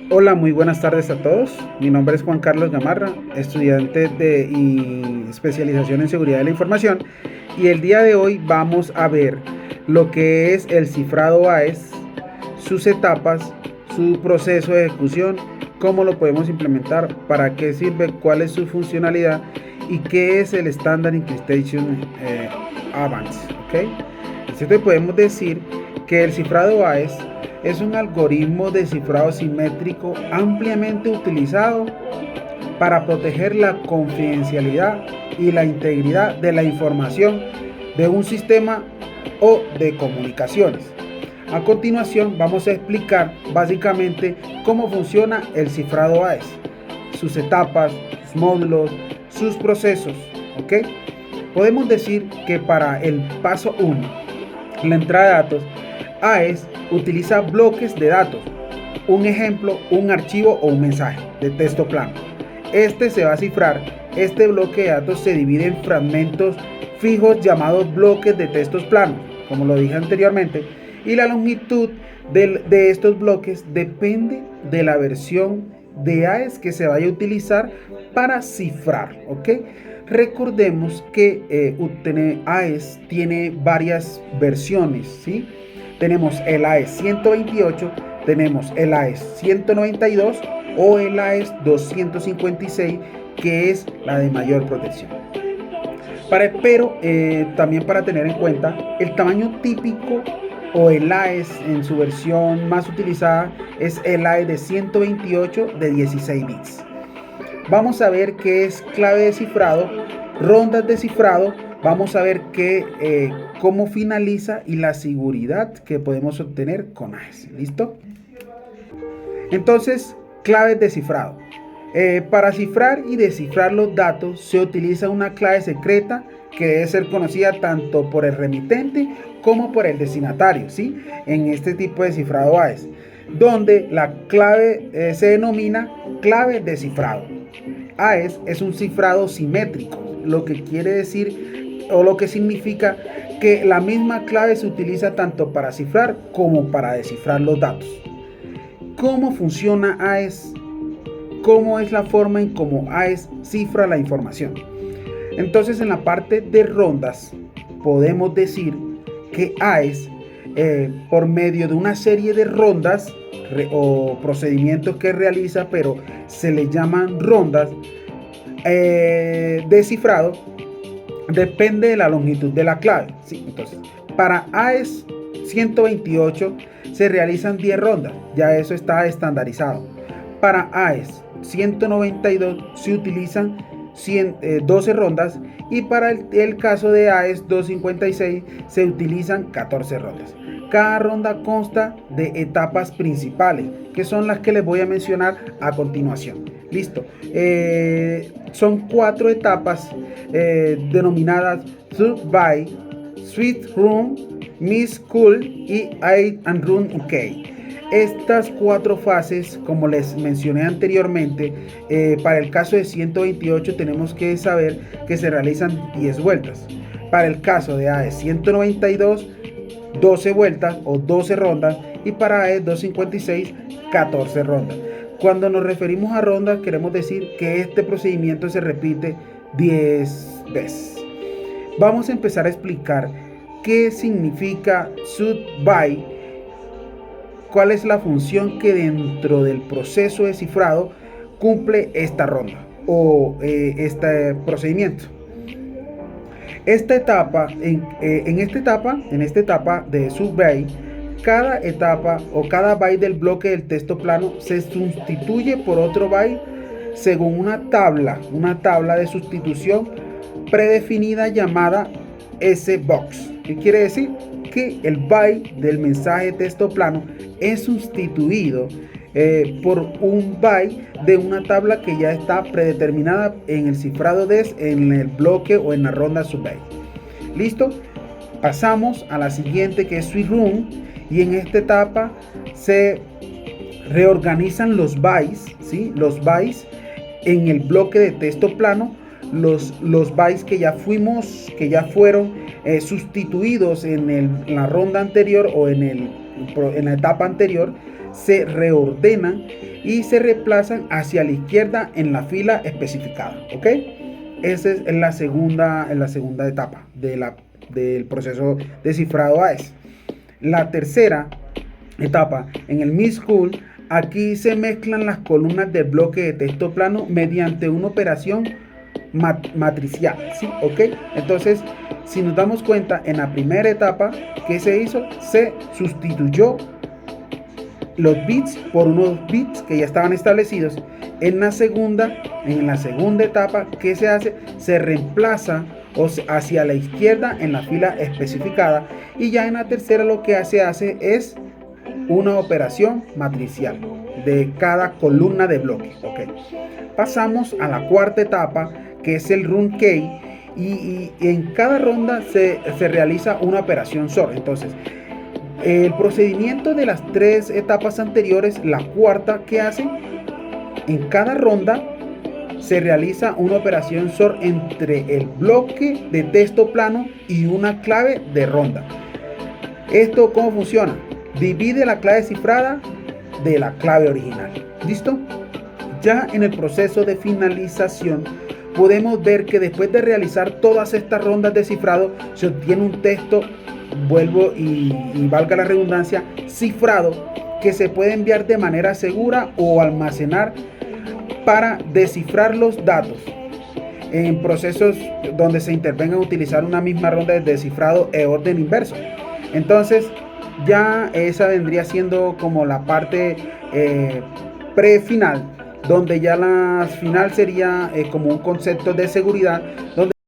Hola, muy buenas tardes a todos. Mi nombre es Juan Carlos Gamarra, estudiante de especialización en seguridad de la información, y el día de hoy vamos a ver lo que es el cifrado AES, sus etapas, su proceso de ejecución, cómo lo podemos implementar, para qué sirve, cuál es su funcionalidad y qué es el Standard Encryption Advanced. ¿Okay? Entonces podemos decir que el cifrado AES es un algoritmo de cifrado simétrico ampliamente utilizado para proteger la confidencialidad y la integridad de la información de un sistema o de comunicaciones. A continuación vamos a explicar básicamente cómo funciona el cifrado AES, sus etapas, sus módulos, sus procesos. ¿Ok? Podemos decir que para el paso 1, la entrada de datos, AES utiliza bloques de datos, un ejemplo, un archivo o un mensaje de texto plano. Este se va a cifrar. Este bloque de datos se divide en fragmentos fijos llamados bloques de textos planos, como lo dije anteriormente, y la longitud de estos bloques depende de la versión de AES que se vaya a utilizar para cifrar. ¿Ok? Recordemos que AES tiene varias versiones, ¿sí? Tenemos el AES 128, tenemos el AES 192 o el AES 256, que es la de mayor protección. Pero también para tener en cuenta, el tamaño típico o el AES en su versión más utilizada es el AES de 128 de 16 bits. Vamos a ver qué es clave de cifrado, rondas de cifrado, vamos a ver cómo finaliza y la seguridad que podemos obtener con AES. ¿Listo? Entonces, claves de cifrado. Para cifrar y descifrar los datos se utiliza una clave secreta que debe ser conocida tanto por el remitente como por el destinatario, ¿sí? En este tipo de cifrado AES, donde la clave se denomina clave de cifrado. AES es un cifrado simétrico, lo que quiere decir o lo que significa que la misma clave se utiliza tanto para cifrar como para descifrar los datos. ¿Cómo funciona AES? ¿Cómo es la forma en cómo AES cifra la información? Entonces, en la parte de rondas podemos decir que AES, por medio de una serie de rondas o procedimientos que realiza, pero se le llaman rondas de cifrado, depende de la longitud de la clave, ¿sí? Entonces, para AES 128 se realizan 10 rondas, ya eso está estandarizado. Para AES 192 se utilizan 12 rondas, y para el caso de AES 256 se utilizan 14 rondas. Cada ronda consta de etapas principales, que son las que les voy a mencionar a continuación. Listo. Son 4 etapas denominadas By, Sweet Room, Miss Cool y Aid and Run OK. Estas 4 fases, como les mencioné anteriormente, para el caso de 128 tenemos que saber que se realizan 10 vueltas. Para el caso de AES 192, 12 vueltas o 12 rondas, y para AES 256, 14 rondas. Cuando nos referimos a rondas, queremos decir que este procedimiento se repite 10 veces. Vamos a empezar a explicar qué significa Should By, cuál es la función que dentro del proceso de cifrado cumple esta ronda o este procedimiento. Esta etapa, en esta etapa de Should-By, cada etapa o cada byte del bloque del texto plano se sustituye por otro byte según una tabla de sustitución predefinida llamada sbox. ¿Qué quiere decir? Que el byte del mensaje de texto plano es sustituido por un byte de una tabla que ya está predeterminada en el cifrado DES, en el bloque o en la ronda Should-By. ¿Listo? Pasamos a la siguiente, que es Sweet Room, y en esta etapa se reorganizan los bytes, ¿sí? Los bytes en el bloque de texto plano, los bytes que ya fueron sustituidos en la ronda anterior o en la etapa anterior, se reordenan y se reemplazan hacia la izquierda en la fila especificada. ¿Ok? Esa es la segunda etapa del proceso de cifrado AES. La tercera etapa, en el MISCUL, aquí se mezclan las columnas del bloque de texto plano mediante una operación matricial, ¿sí? ¿Ok? Entonces, si nos damos cuenta, en la primera etapa, ¿qué se hizo? Se sustituyó los bits por unos bits que ya estaban establecidos. En la segunda etapa, ¿qué se hace? Se reemplaza hacia la izquierda en la fila especificada, y ya en la tercera lo que se hace es una operación matricial de cada columna de bloque. Okay. Pasamos a la cuarta etapa, que es el run key, y en cada ronda se realiza una operación SOR. Entonces, el procedimiento de las tres etapas anteriores, la cuarta, ¿qué hace? En cada ronda se realiza una operación SOR entre el bloque de texto plano y una clave de ronda. ¿Esto cómo funciona? Divide la clave cifrada de la clave original. ¿Listo? Ya en el proceso de finalización podemos ver que después de realizar todas estas rondas de cifrado se obtiene un texto, vuelvo y valga la redundancia, cifrado, que se puede enviar de manera segura o almacenar para descifrar los datos en procesos donde se intervenga utilizar una misma ronda de descifrado en orden inverso. Entonces, ya esa vendría siendo como la parte pre-final, donde ya la final sería como un concepto de seguridad, donde